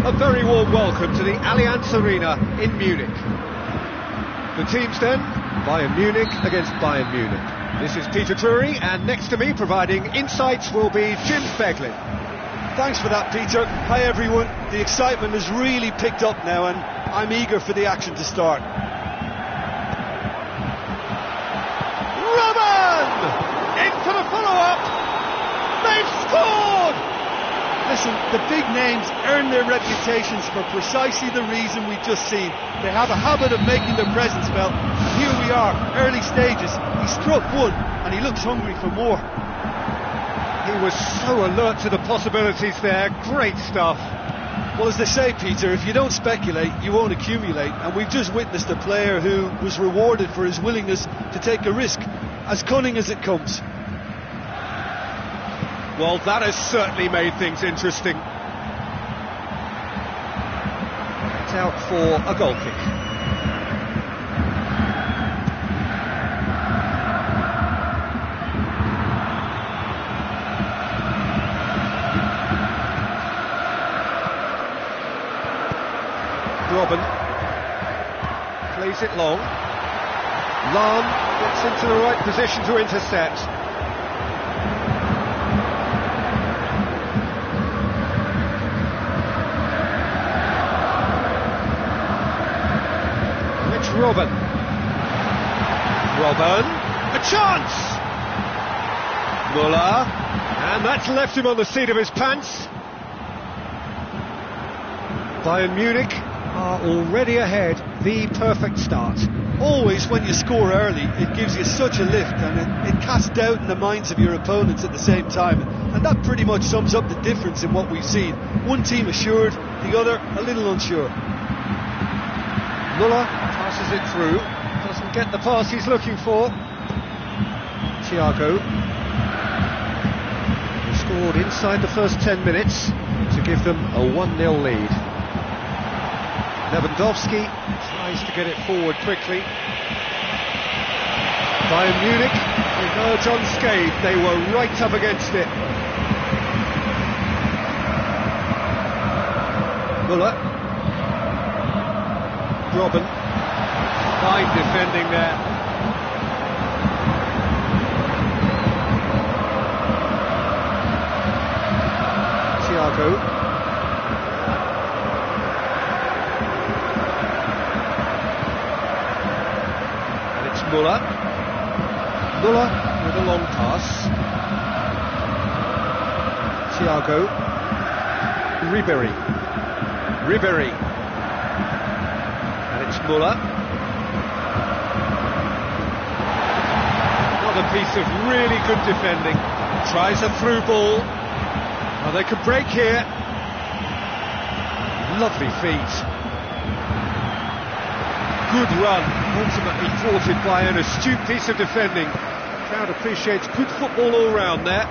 a very warm welcome to the Allianz Arena in Munich. The teams then, Bayern Munich against Bayern Munich. This is Peter Drury, and next to me providing insights will be Jim Beglin. Thanks for that, Peter. Hi everyone. The excitement has really picked up now and I'm eager for the action to start. Robben! In for the follow-up! They've scored! Listen, the big names earn their reputations for precisely the reason we've just seen. They have a habit of making their presence felt, and here we are, early stages. He struck one, and he looks hungry for more. He was so alert to the possibilities there. Great stuff. Well, as they say, Peter, if you don't speculate, you won't accumulate, and we've just witnessed a player who was rewarded for his willingness to take a risk, as cunning as it comes. Well, that has certainly made things interesting. It's out for a goal kick. Robben plays it long. Lahm gets into the right position to intercept. Robben, a chance! Müller, and that's left him on the seat of his pants. Bayern Munich are already ahead, the perfect start. Always when you score early, it gives you such a lift and it casts doubt in the minds of your opponents at the same time. And that pretty much sums up the difference in what we've seen. One team assured, the other a little unsure. Müller passes it through, doesn't get the pass he's looking for. Thiago, who scored inside the first 10 minutes to give them a 1-0 lead. Lewandowski tries to get it forward quickly. Bayern Munich emerge unscathed, they were right up against it. Müller. Robben, fine defending there. Thiago. And it's Müller. Müller with a long pass. Thiago. Ribéry. It's Müller. Another piece of really good defending. Tries a through ball. Well, they could break here. Lovely feet. Good run. Ultimately thwarted by an astute piece of defending. The crowd appreciates good football all round there.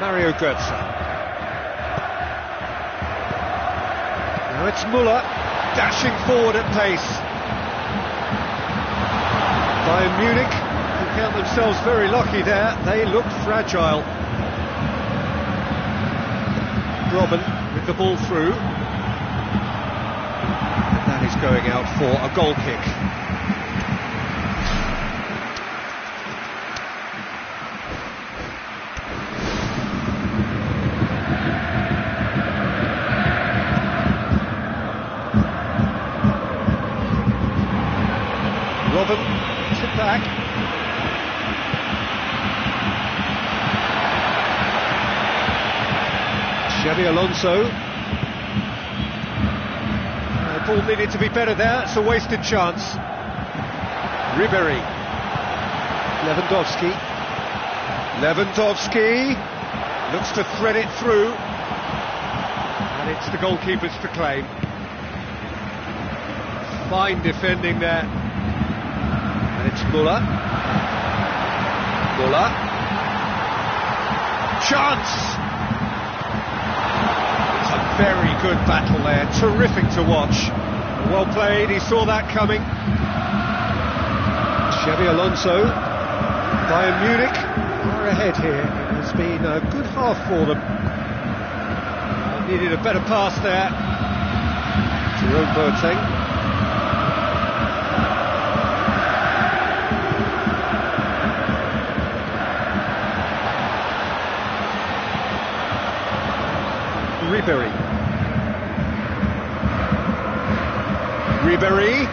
Mario Götze. Now it's Müller. Dashing forward at pace. Bayern Munich can count themselves very lucky there. They look fragile. Robben with the ball through. And that is going out for a goal kick. Robben puts it back. Xabi Alonso. The ball needed to be better there, it's a wasted chance. Ribéry. Lewandowski looks to thread it through. And it's the goalkeepers to claim. Fine defending there. It's Müller. Chance! It's a very good battle there, terrific to watch. Well played, he saw that coming. Xabi Alonso. Bayern Munich are ahead here. It has been a good half for them. Needed a better pass there. Jerome Boateng. Ribéry.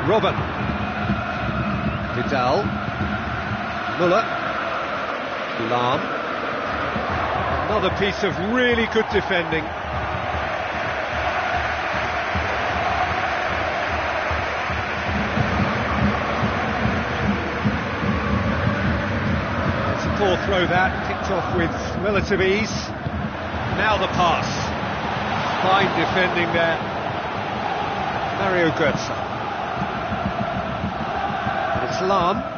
Robben. Vidal. Müller. Lahm. Another piece of really good defending. It's a poor throw that, picked off with relative ease. Now the pass. Fine defending there. Mario Götze. It's Lahm.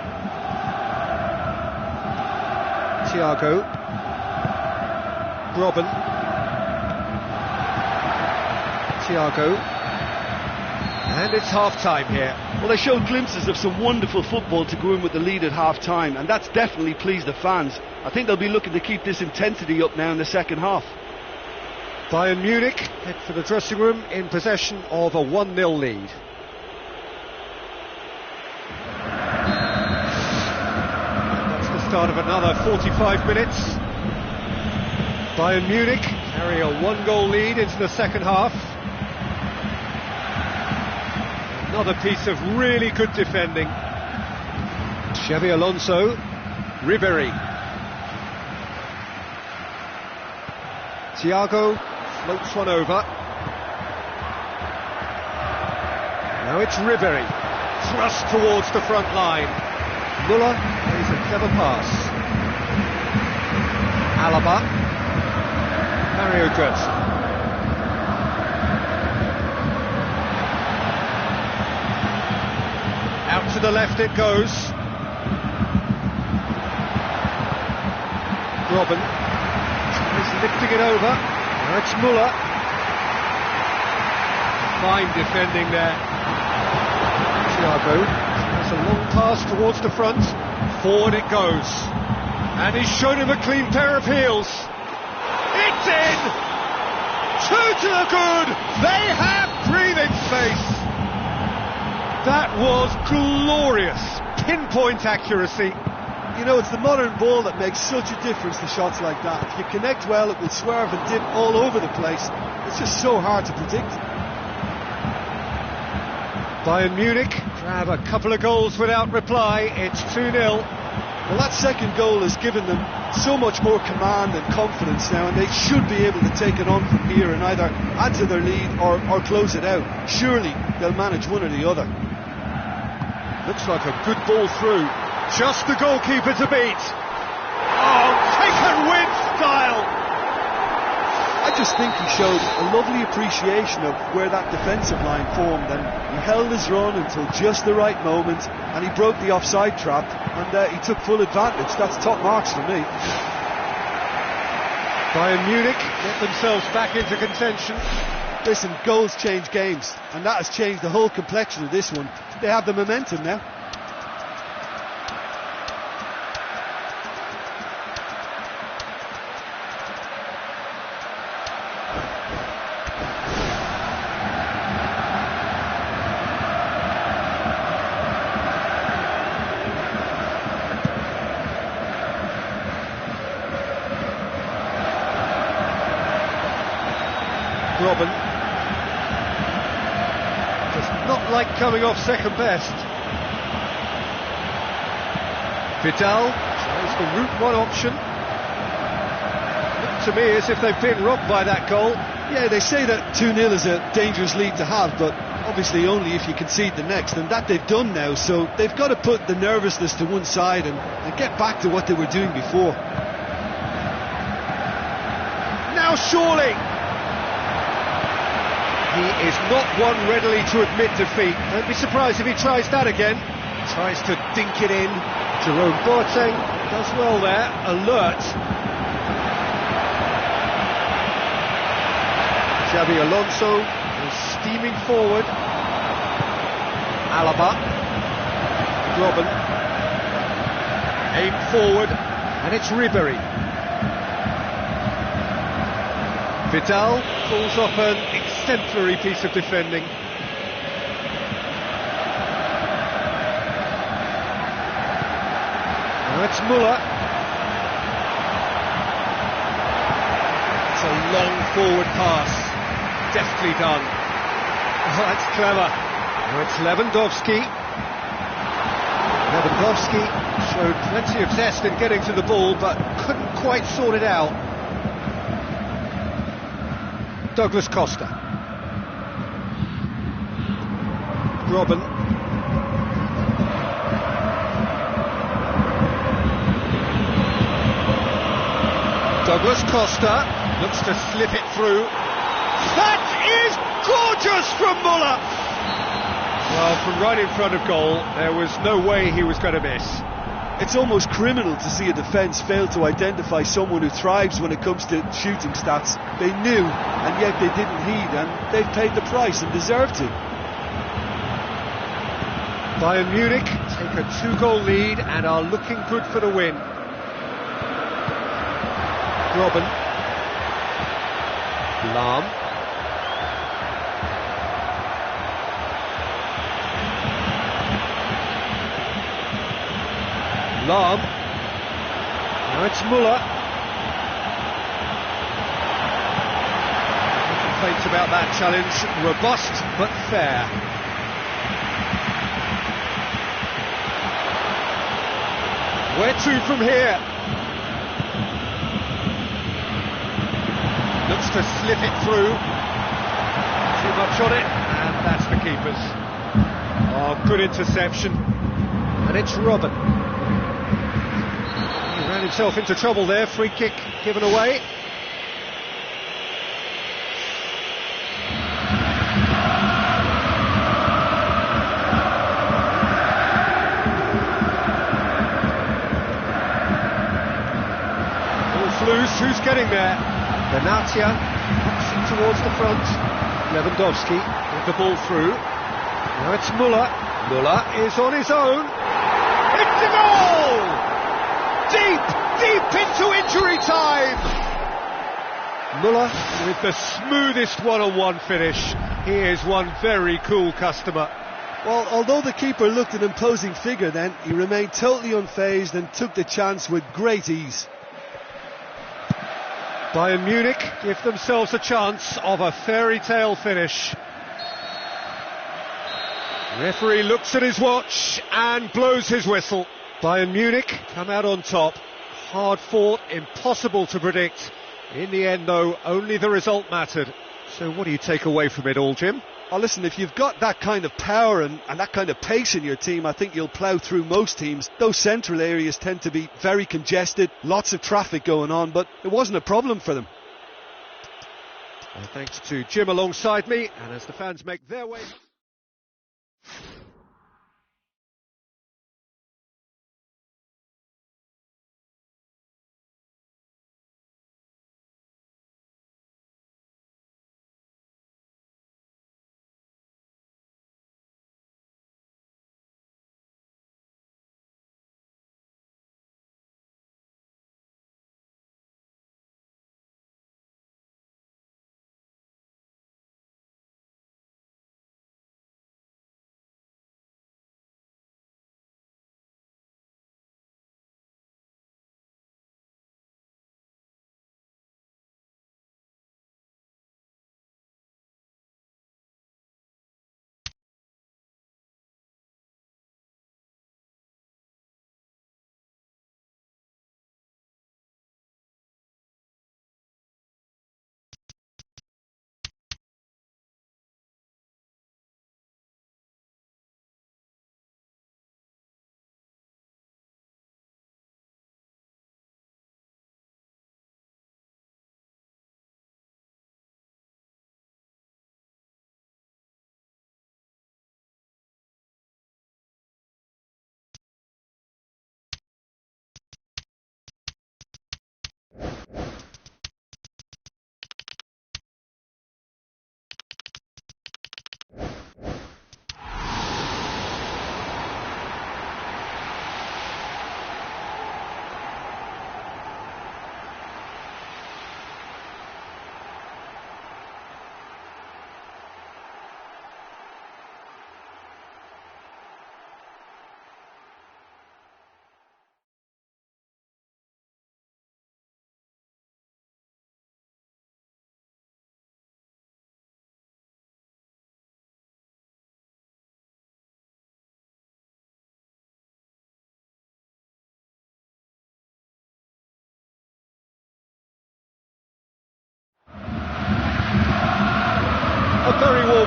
Thiago. Robben. Thiago. And it's half-time here. Well, they showed glimpses of some wonderful football to go in with the lead at half-time, and that's definitely pleased the fans. I think they'll be looking to keep this intensity up now in the second half. Bayern Munich head for the dressing room in possession of a 1-0 lead. That's the start of another 45 minutes. Bayern Munich carry a 1-goal lead into the second half. Another piece of really good defending. Xabi Alonso. Ribéry. Thiago floats one over. Now it's Ribéry. Thrust towards the front line. Müller plays a clever pass. Alaba. Mario Götze. Out to the left it goes. Robben is lifting it over. Now it's Müller. Fine defending there. Thiago has a long pass towards the front. Forward it goes. And he's shown him a clean pair of heels. It's in! 2 to the good! They have breathing space! That was glorious, pinpoint accuracy. You know, it's the modern ball that makes such a difference to shots like that. If you connect well, it will swerve and dip all over the place. It's just so hard to predict. Bayern Munich grab a couple of goals without reply. It's 2-0. Well, that second goal has given them so much more command and confidence now, and they should be able to take it on from here and either add to their lead or close it out. Surely they'll manage one or the other. Looks like a good ball through. Just the goalkeeper to beat. Oh, taken with style. I just think he showed a lovely appreciation of where that defensive line formed, and he held his run until just the right moment, and he broke the offside trap, and he took full advantage. That's top marks for me. Bayern Munich get themselves back into contention. Listen, goals change games, and that has changed the whole complexion of this one. They have the momentum now. Robben. Does not like coming off second best. Vidal tries the route one option. Looked to me as if they've been robbed by that goal. Yeah, they say that 2-0 is a dangerous lead to have, but obviously only if you concede the next, and that they've done now, so they've got to put the nervousness to one side and get back to what they were doing before. Now surely! He is not one readily to admit defeat. Don't be surprised if he tries that again. Tries to dink it in. Jerome Boateng does well there. Alert. Xabi Alonso is steaming forward. Alaba. Robben. Aim forward, and it's Ribery. Vidal pulls off an exemplary piece of defending. Now it's Muller. It's a long forward pass, deftly done. Oh, that's clever. Now it's Lewandowski. Lewandowski showed plenty of zest in getting to the ball, but couldn't quite sort it out. Douglas Costa. Robin. Douglas Costa looks to slip it through. That is gorgeous from Muller! Well, from right in front of goal, there was no way he was going to miss. It's almost criminal to see a defence fail to identify someone who thrives when it comes to shooting stats. They knew, and yet they didn't heed, and they've paid the price and deserved to. Bayern Munich take a 2-goal lead and are looking good for the win. Robin. Lahm. Lahm. Now it's Muller. No complaints about that challenge. Robust but fair. Where to from here? Looks to slip it through. Too much on it, and that's the keeper's. Oh, good interception. And it's Robin. He ran himself into trouble there. Free kick given away. Ball's loose. Who's getting there? Benatia boxing towards the front. Lewandowski with the ball through. Now it's Muller. Muller is on his own. It's a goal! Deep into injury time. Muller with the smoothest one-on-one finish. He is one very cool customer. Well, although the keeper looked an imposing figure then, he remained totally unfazed and took the chance with great ease. Bayern Munich give themselves a chance of a fairy tale finish. Referee looks at his watch and blows his whistle. Bayern Munich come out on top. Hard fought, impossible to predict. In the end, though, only the result mattered. So what do you take away from it all, Jim? Oh, listen, if you've got that kind of power and that kind of pace in your team, I think you'll plough through most teams. Those central areas tend to be very congested, lots of traffic going on, but it wasn't a problem for them. Well, thanks to Jim alongside me, and as the fans make their way...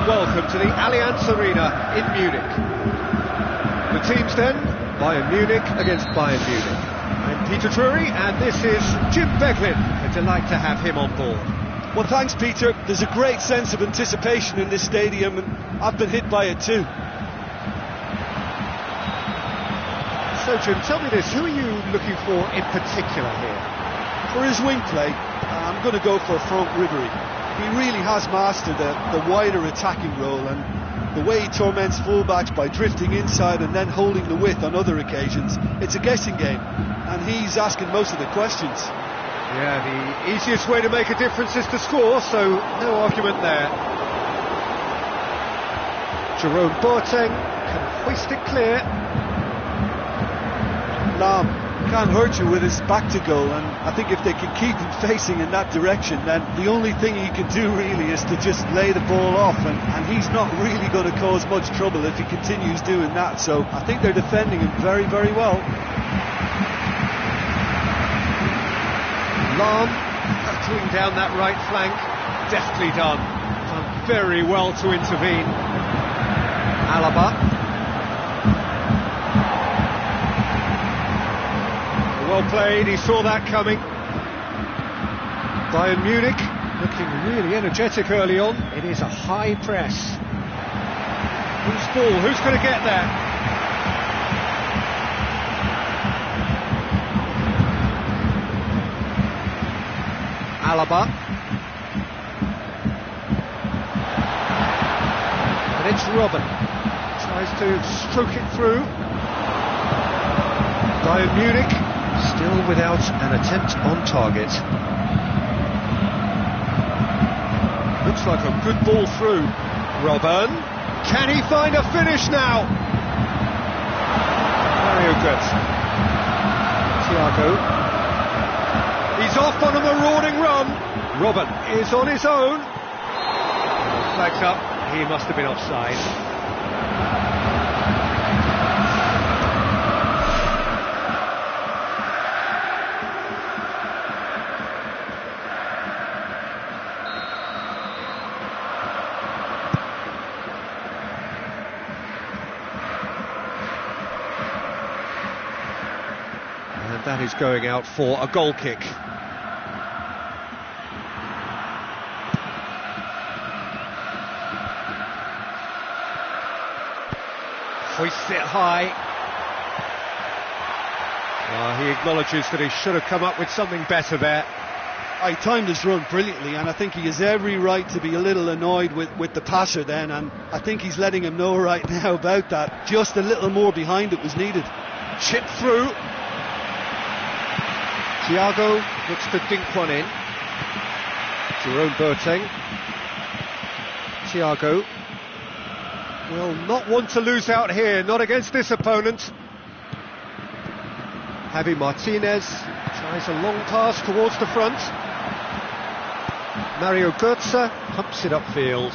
warm welcome to the Allianz Arena in Munich. The teams then, Bayern Munich against Bayern Munich. I'm Peter Drury, and this is Jim Beglin. A delight to have him on board. Well, thanks, Peter. There's a great sense of anticipation in this stadium, and I've been hit by it too. So, Jim, tell me this, who are you looking for in particular here? For his wing play, I'm going to go for Franck Ribéry. He really has mastered the wider attacking role, and the way he torments fullbacks by drifting inside and then holding the width on other occasions. It's a guessing game, and he's asking most of the questions. Yeah, the easiest way to make a difference is to score, so no argument there. Jerome Boateng can hoist it clear. Lam can't hurt you with his back to goal, and I think if they can keep him facing in that direction, then the only thing he can do really is to just lay the ball off, and he's not really going to cause much trouble if he continues doing that, so I think they're defending him very, very well. Lam battling down that right flank, deftly done very well to intervene. Alaba. Well played, he saw that coming. Bayern Munich looking really energetic early on. It is a high press. Whose ball? Who's going to get there? Alaba. And it's Robben. Tries to stroke it through. Bayern Munich still without an attempt on target. Looks like a good ball through. Robben. Can he find a finish now? Mario Götze. Thiago. He's off on a marauding run. Robben is on his own. Flags up. He must have been offside. That is going out for a goal kick. Hoists it high. He acknowledges that he should have come up with something better there. He timed his run brilliantly, and I think he has every right to be a little annoyed with the passer then, and I think he's letting him know right now about that. Just a little more behind it was needed. Chip through. Thiago looks to dink one in. Jerome Boateng. Thiago will not want to lose out here, not against this opponent. Javi Martinez tries a long pass towards the front. Mario Götze pumps it upfield.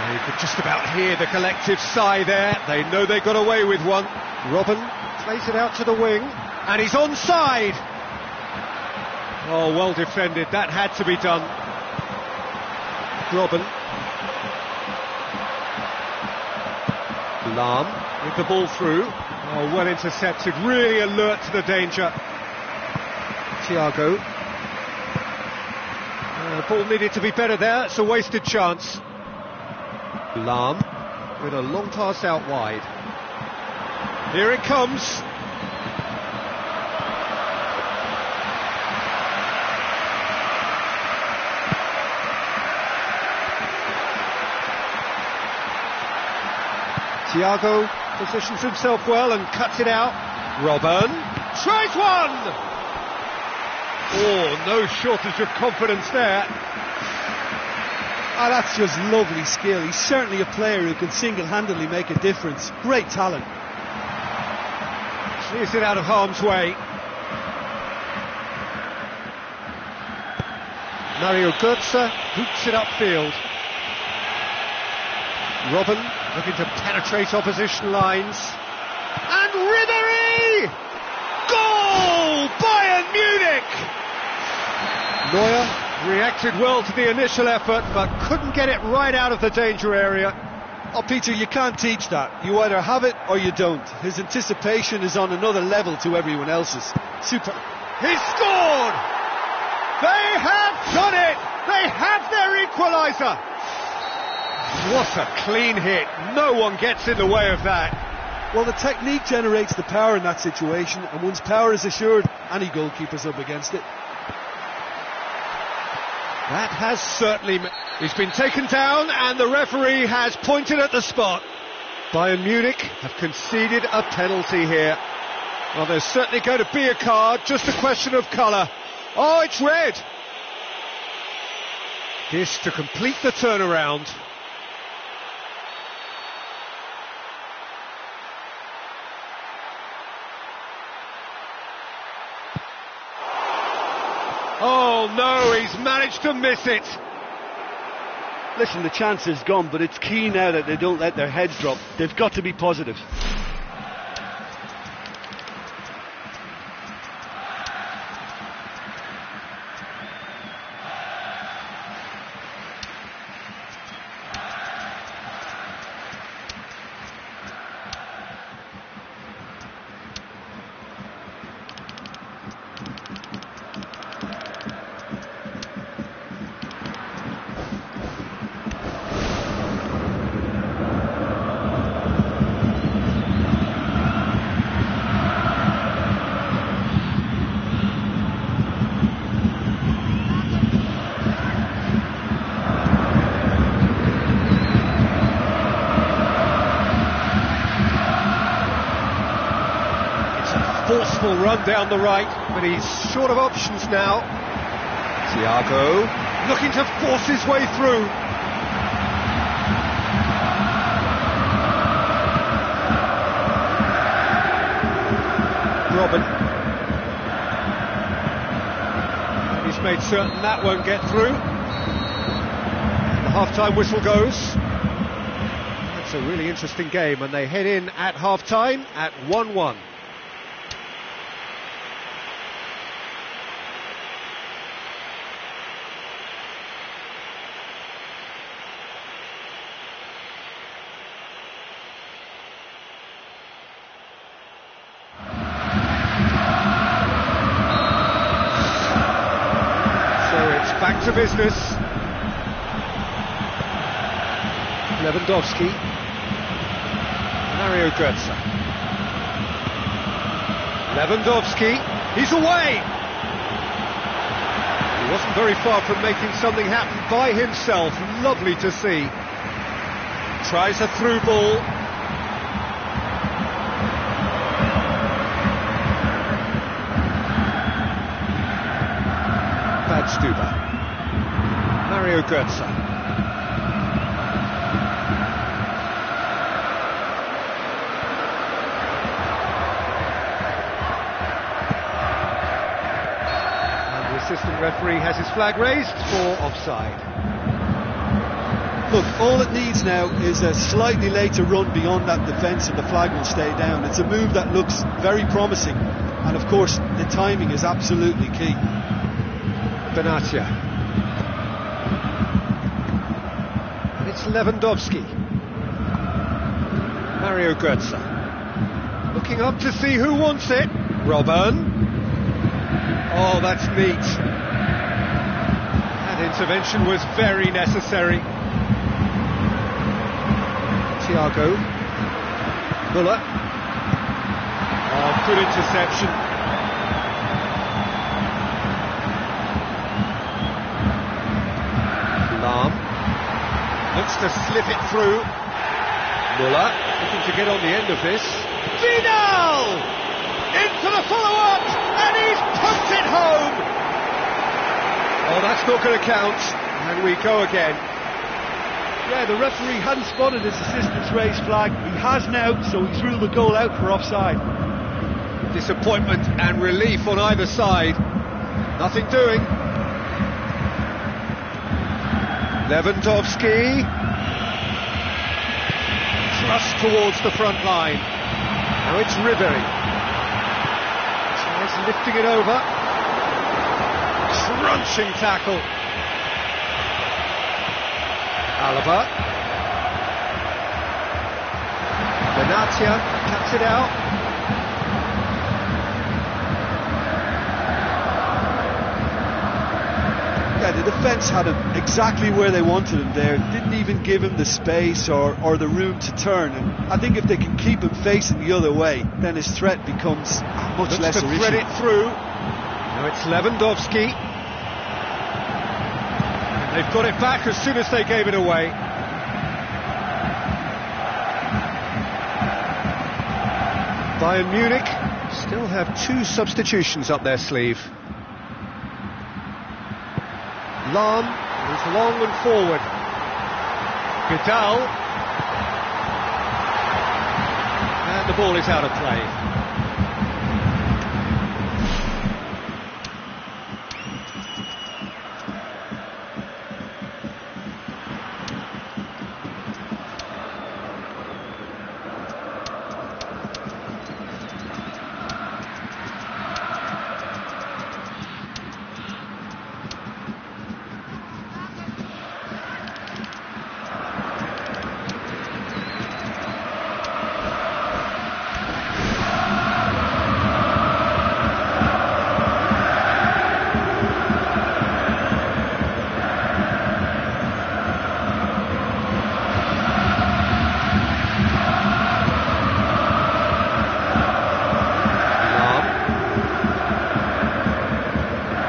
You could just about hear the collective sigh there. They know they got away with one. Robben plays it out to the wing, and he's onside. Oh, well defended. That had to be done. Robben. Lam with the ball through. Oh, well intercepted. Really alert to the danger. Thiago. The ball needed to be better there. It's a wasted chance. Lam with a long pass out wide. Here it comes. Thiago positions himself well and cuts it out. Robben tries one! Oh, no shortage of confidence there. Oh, that's just lovely skill. He's certainly a player who can single-handedly make a difference. Great talent. Clears it out of harm's way. Mario Götze hoops it upfield. Robben looking to penetrate opposition lines. And Ribéry! Goal! Bayern Munich! Neuer reacted well to the initial effort, but couldn't get it right out of the danger area. Oh, Peter, you can't teach that. You either have it or you don't. His anticipation is on another level to everyone else's. Super. He scored! They have done it! They have their equaliser! What a clean hit. No one gets in the way of that. Well, the technique generates the power in that situation, and once power is assured, any goalkeeper's up against it. That has certainly... He's been taken down and the referee has pointed at the spot. Bayern Munich have conceded a penalty here. Well, there's certainly going to be a card, just a question of colour. Oh, it's red! This to complete the turnaround. Oh no, he's managed to miss it. Listen, the chance is gone, but it's key now that they don't let their heads drop. They've got to be positive. Forceful run down the right, but he's short of options now. Thiago looking to force his way through. Robin. He's made certain that won't get through. The half-time whistle goes. It's a really interesting game, and they head in at half-time at 1-1. Back to business. Lewandowski. Mario Götze. Lewandowski. He's away! He wasn't very far from making something happen by himself. Lovely to see. Tries a through ball. Badstuber. Mario Götze. And the assistant referee has his flag raised for offside. Look, all it needs now is a slightly later run beyond that defence and the flag will stay down. It's a move that looks very promising, and of course the timing is absolutely key. Benatia. It's Lewandowski. Mario Götze. Looking up to see who wants it. Robin. Oh, that's neat. That intervention was very necessary. Thiago. Müller. Oh, good interception. Looks to slip it through. Müller looking to get on the end of this. Vidal! Into the follow-up! And he's pumped it home! Oh, that's not going to count. And we go again. Yeah, the referee hadn't spotted his assistant's raised flag. He has now, so he's ruled the goal out for offside. Disappointment and relief on either side. Nothing doing. Lewandowski. Thrust towards the front line. Now it's Ribery. Tries lifting it over. crunching tackle. Alaba. Benatia cuts it out. Yeah, the defence had him exactly where they wanted him there. Didn't even give him the space or the room to turn. And I think if they can keep him facing the other way, then his threat becomes much less to thread it through. Now it's Lewandowski. And they've got it back as soon as they gave it away. Bayern Munich still have 2 substitutions up their sleeve. Lahm is long and forward. Vidal. And the ball is out of play.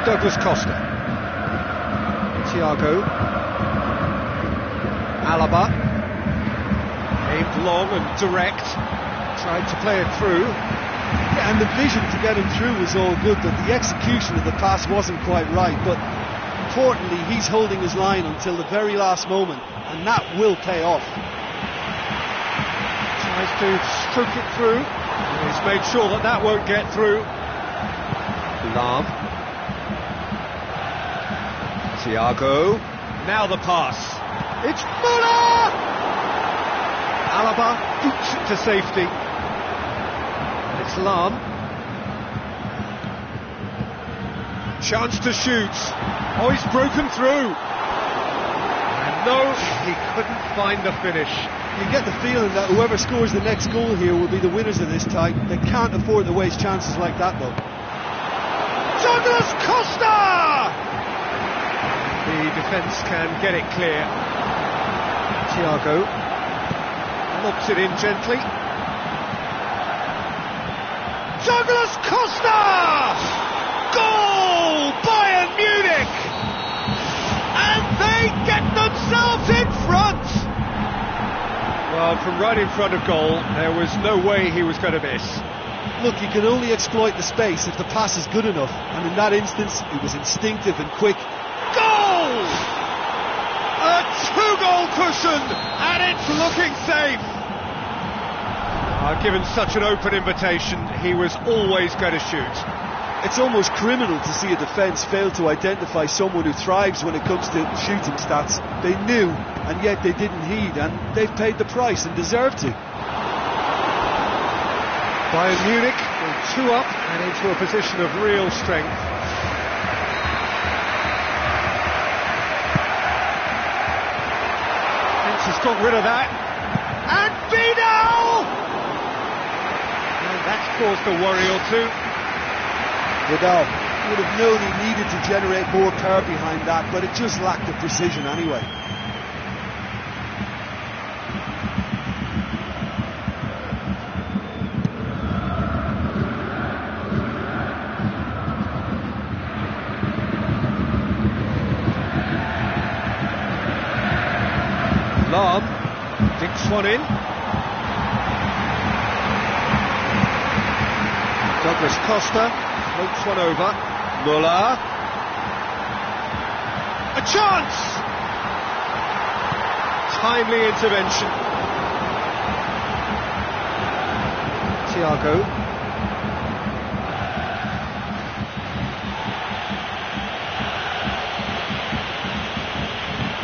Douglas Costa. Thiago. Alaba. Aimed long and direct. Tried to play it through. Yeah, and the vision to get him through was all good, but the execution of the pass wasn't quite right. But importantly, he's holding his line until the very last moment, and that will pay off. Tries to stroke it through. He's made sure that that won't get through. Lahm. Thiago. Now the pass. It's Muller! Alaba boots it to safety. It's Lahm. Chance to shoot. Oh, he's broken through. And no, he couldn't find the finish. You get the feeling that whoever scores the next goal here will be the winners of this tie. They can't afford to waste chances like that, though. Douglas Costa! The defence can get it clear. Thiago lobs it in gently. Douglas Costa! Goal! Bayern Munich! And they get themselves in front! Well, from right in front of goal, there was no way he was going to miss. Look, you can only exploit the space if the pass is good enough, and in that instance, it was instinctive and quick. Goal! A 2-goal cushion, and it's looking safe. Given such an open invitation, he was always going to shoot. It's almost criminal to see a defence fail to identify someone who thrives when it comes to shooting stats. They knew, and yet they didn't heed, and they've paid the price and deserve to. Bayern Munich go 2 up and into a position of real strength. Has got rid of that, and Vidal! And that's caused a worry or two. Vidal would have known he needed to generate more power behind that, but it just lacked the precision anyway. Lahm dinks one in. Douglas Costa floats one over. Muller. A chance! Timely intervention. Thiago.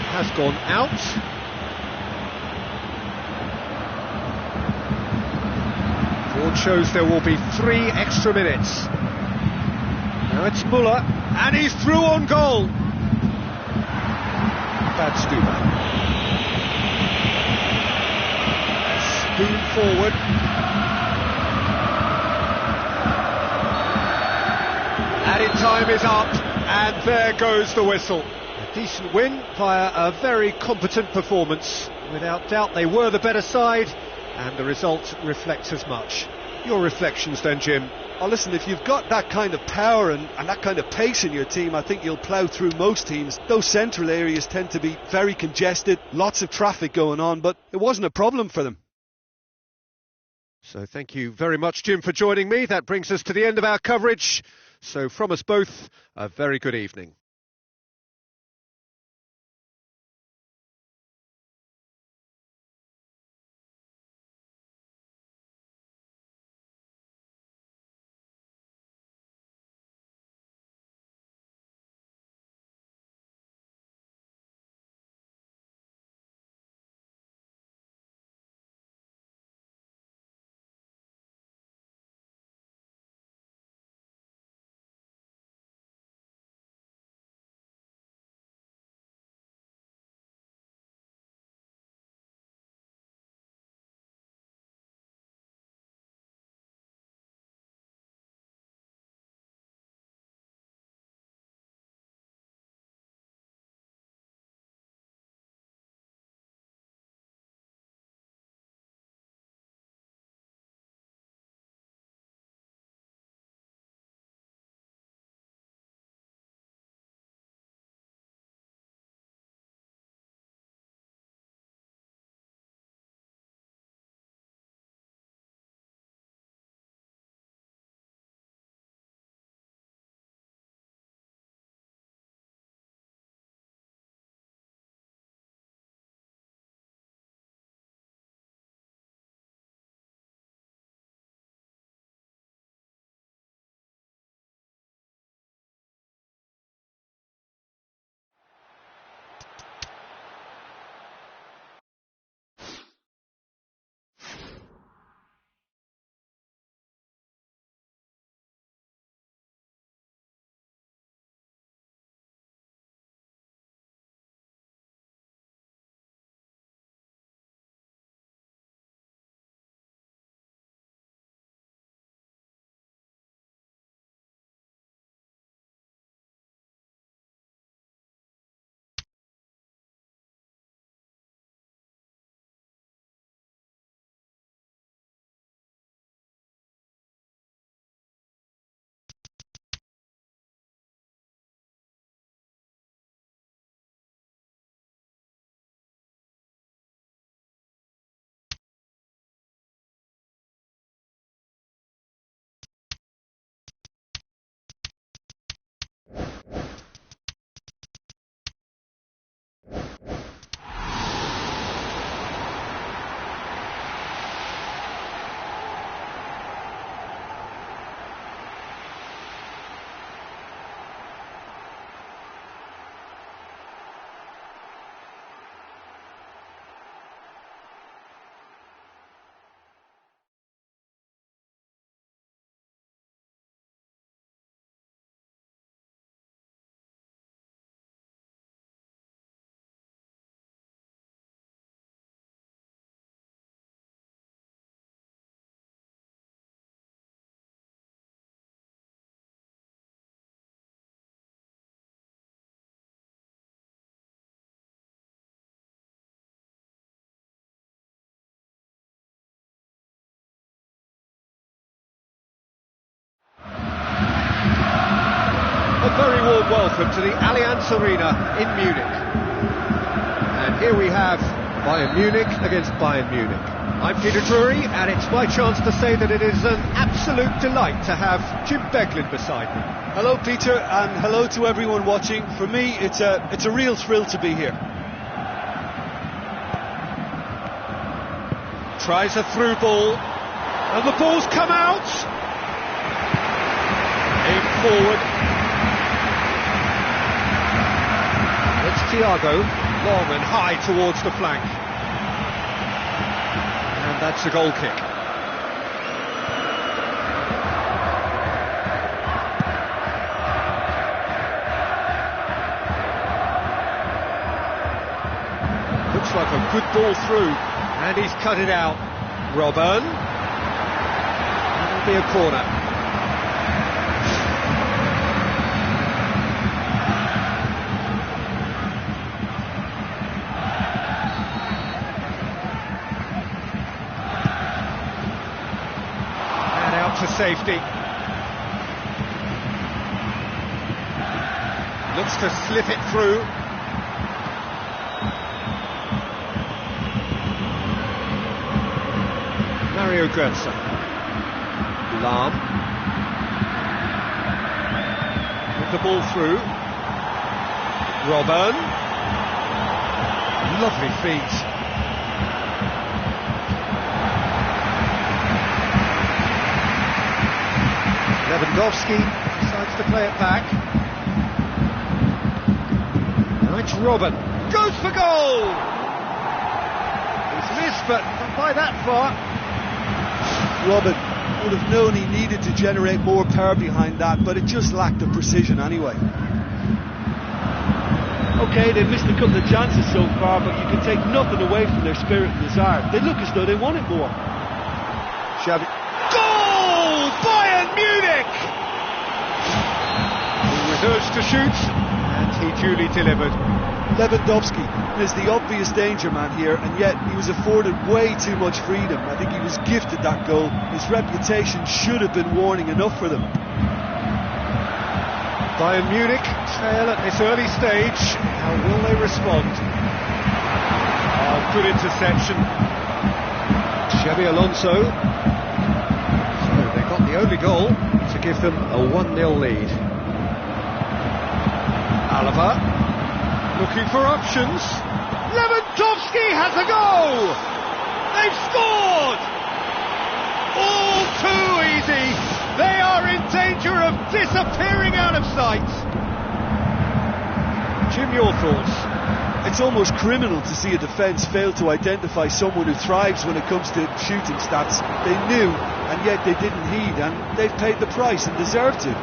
Has gone out. Board shows there will be 3 extra minutes. Now it's Muller. And he's through on goal. Bad Stuber. Spoon forward. Added time is up, and there goes the whistle. A decent win via a very competent performance. Without doubt they were the better side, and the result reflects as much. Your reflections then, Jim? Oh, listen, if you've got that kind of power and that kind of pace in your team, I think you'll plough through most teams. Those central areas tend to be very congested, lots of traffic going on, but it wasn't a problem for them. So thank you very much, Jim, for joining me. That brings us to the end of our coverage. So from us both, a very good evening. A very warm welcome to the Allianz Arena in Munich. And here we have Bayern Munich against Bayern Munich. I'm Peter Drury, and it's my chance to say that it is an absolute delight to have Jim Beglin beside me. Hello, Peter, and hello to everyone watching. For me, it's a real thrill to be here. Tries a through ball, and the ball's come out. Aim forward. It's Thiago, long and high towards the flank. And that's a goal kick. good ball through. And he's cut it out. Robben. It'll be a corner. And out to safety. Looks to slip it through. Mario Götze. Lahm. Put the ball through. Robben. Lovely feet. Lewandowski decides to play it back. Now it's Robben. Goes for goal! He's missed, but not by that far. Robben would have known he needed to generate more power behind that, but it just lacked the precision anyway. Okay, they've missed a couple of chances so far, but you can take nothing away from their spirit and desire. They look as though they want it more. Xavi. Goal! Bayern Munich! He was urged to shoot, and he duly delivered. Lewandowski is the obvious danger man here, and yet he was afforded way too much freedom. I think he was gifted that goal. His reputation should have been warning enough for them. Bayern Munich trail at this early stage. How will they respond? Oh, good interception. Xabi Alonso. So they got the only goal to give them a 1-0 lead. Alaba. Looking for options. Lewandowski has a go! They've scored! All too easy. They are in danger of disappearing out of sight. Jim, your thoughts? It's almost criminal to see a defence fail to identify someone who thrives when it comes to shooting stats. They knew, and yet they didn't heed, and they've paid the price and deserved to.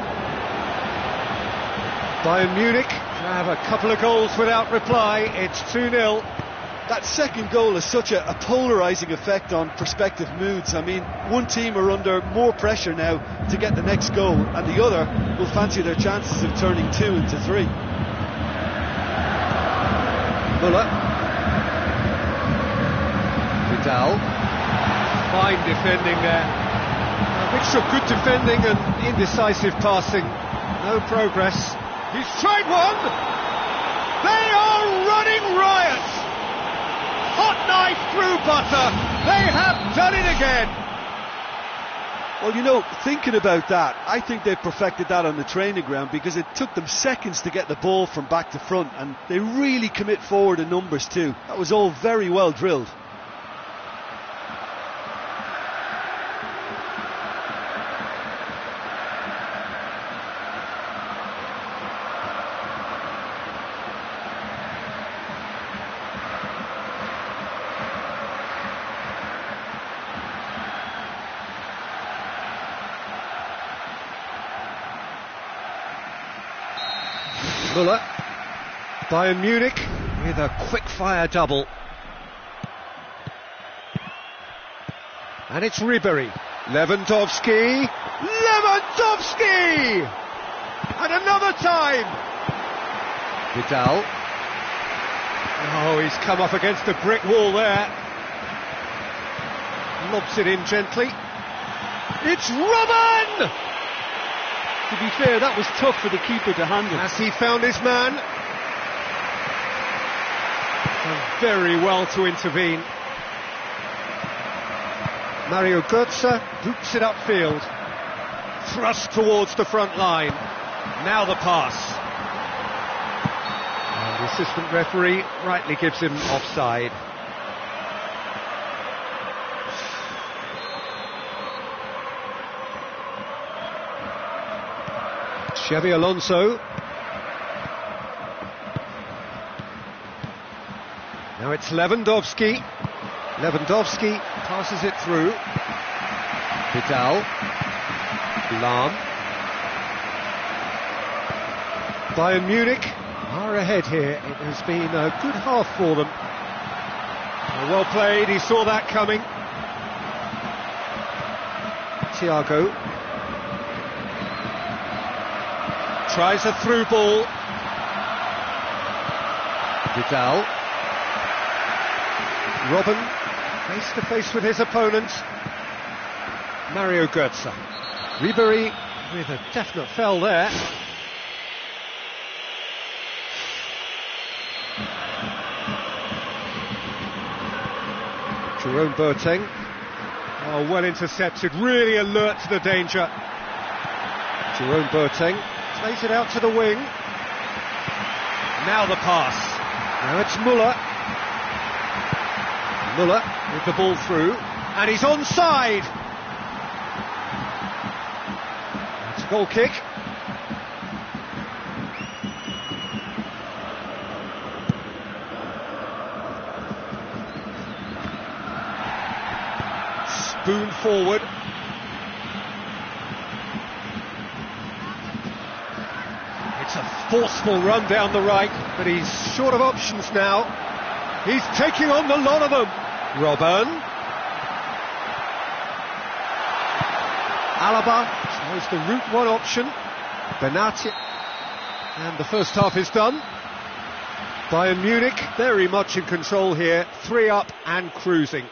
Bayern Munich have a couple of goals without reply. It's 2-0. That second goal has such a polarising effect on prospective moods. I mean, one team are under more pressure now to get the next goal, and the other will fancy their chances of turning 2 into 3. Müller. Vidal. Fine defending there. A mixture of good defending and indecisive passing. No progress. He's tried one! They are running riot! Hot knife through butter! They have done it again! Well, you know, thinking about that, I think they've perfected that on the training ground, because it took them seconds to get the ball from back to front, and they really commit forward in numbers too. That was all very well drilled. Müller. Bayern Munich with a quick-fire double. And it's Ribery. Lewandowski. Lewandowski! And another time! Vidal. Oh, he's come up against a brick wall there. Lobs it in gently. It's Robben! To be fair, that was tough for the keeper to handle. Has he found his man? And very well to intervene. Mario Götze boots it upfield. Thrust towards the front line. Now the pass. And the assistant referee rightly gives him offside. Xabi Alonso. Now it's Lewandowski. Lewandowski passes it through. Vidal. Lahm. Bayern Munich are ahead here. It has been a good half for them. Well played, he saw that coming. Thiago tries a through ball. Vidal. Robben face to face with his opponent. Mario Götze. Ribery with a definite foul there. Jerome Boateng. Oh, well intercepted, really alert to the danger. Jerome Boateng plays it out to the wing. Now the pass. Now it's Müller. Müller with the ball through, and he's onside. It's a goal kick. Spoon forward. It's a forceful run down the right, but he's short of options now. He's taking on the lot of them. Robben. Alaba chose the route one option. Benatia. And the first half is done. Bayern Munich very much in control here. 3 up and cruising.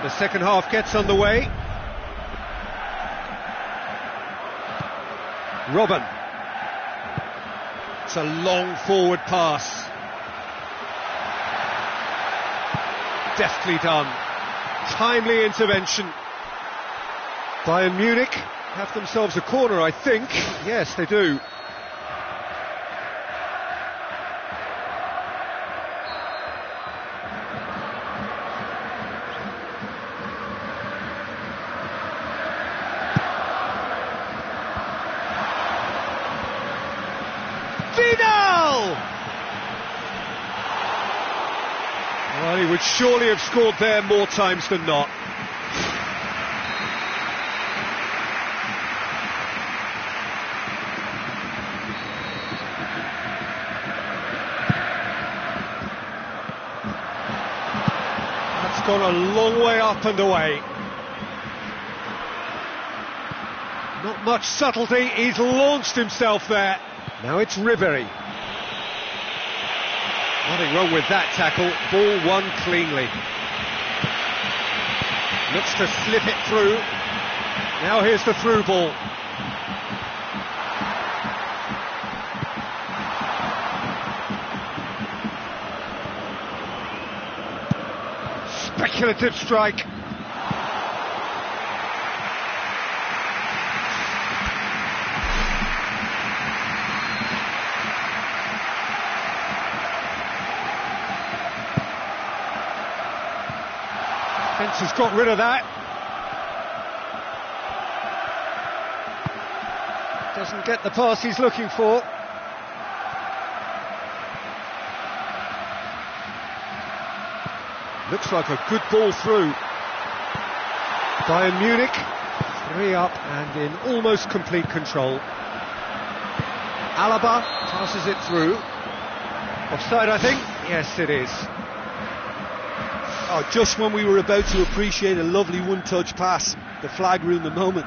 The second half gets underway. Robben. It's a long forward pass. Deftly done. Timely intervention. Bayern Munich have themselves a corner, I think. Yes, they do. Well, he would surely have scored there more times than not. That's gone a long way up and away. Not much subtlety, he's launched himself there. Now it's Ribery. Nothing wrong with that tackle, ball won cleanly. Looks to slip it through. Now here's the through ball. Speculative strike. Has got rid of that. Doesn't get the pass he's looking for. Looks like a good ball through. Bayern Munich 3 up and in almost complete control. Alaba passes it through. Offside, I think. Yes, it is. Oh, just when we were about to appreciate a lovely one-touch pass, the flag ruined the moment.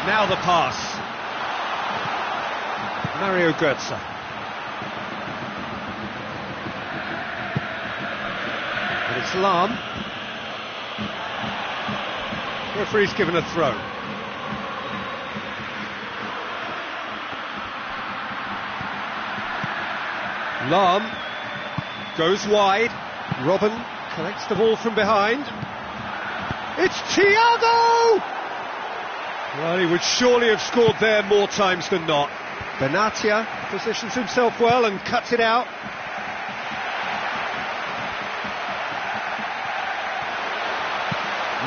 Now the pass. Mario Götze. And it's Lahm. Referee's given a throw. Lahm goes wide. Robben collects the ball from behind. It's Thiago! Well, he would surely have scored there more times than not. Benatia positions himself well and cuts it out.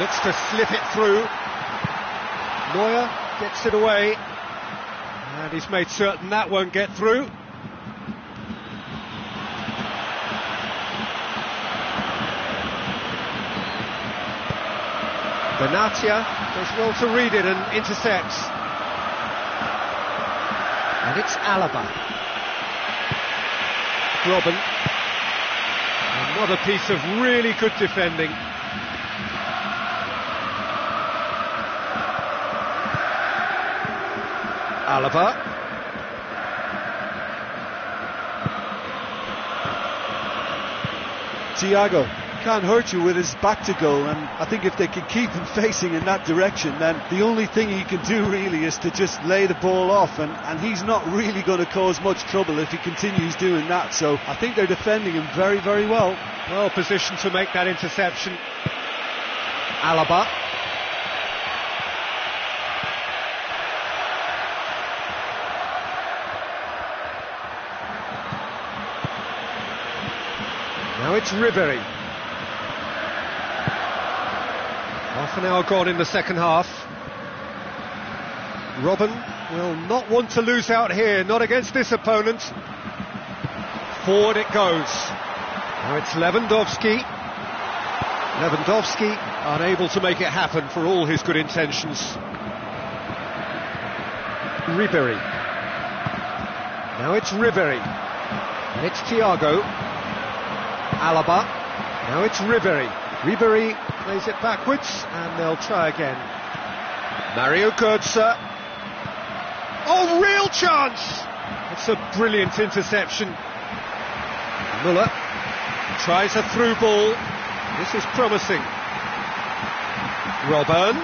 Looks to slip it through. Neuer gets it away. And he's made certain that won't get through. Benatia does well to read it and intercepts. And it's Alaba. Robben. Another piece of really good defending. Alaba. Thiago can't hurt you with his back to goal, and I think if they can keep him facing in that direction, then the only thing he can do really is to just lay the ball off, and he's not really going to cause much trouble if he continues doing that. So I think they're defending him very, very well. Well positioned to make that interception. Alaba. Now it's Ribery. Half an hour gone in the second half. Robben will not want to lose out here, not against this opponent. Forward it goes. Now it's Lewandowski. Lewandowski unable to make it happen for all his good intentions. Ribery. Now it's Ribery. And it's Thiago. Alaba. Now it's Ribery. Ribery plays it backwards, and they'll try again. Mario Götze. Oh, real chance! It's a brilliant interception. Müller tries a through ball. This is promising. Robben.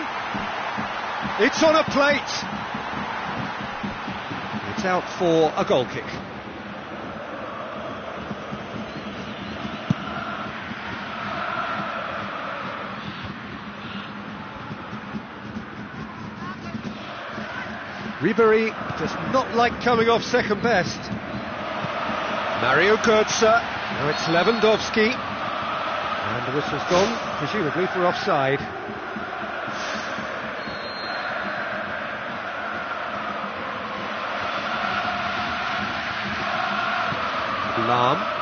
It's on a plate. It's out for a goal kick. Ribery does not like coming off second best. Mario Götze. Now it's Lewandowski. And the whistle's gone, presumably for offside. Lahm.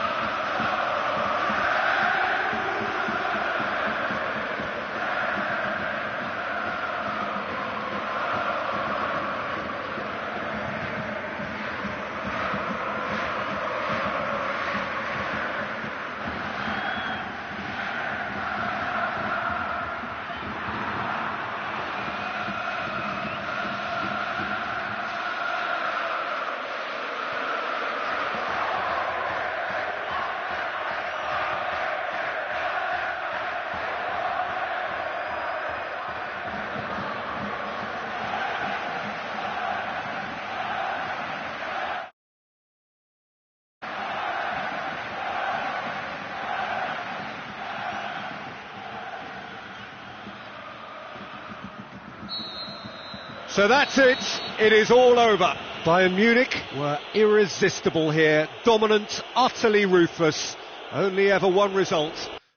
So that's it. It is all over. Bayern Munich were irresistible here. Dominant, utterly ruthless. Only ever one result.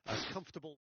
As comfortable.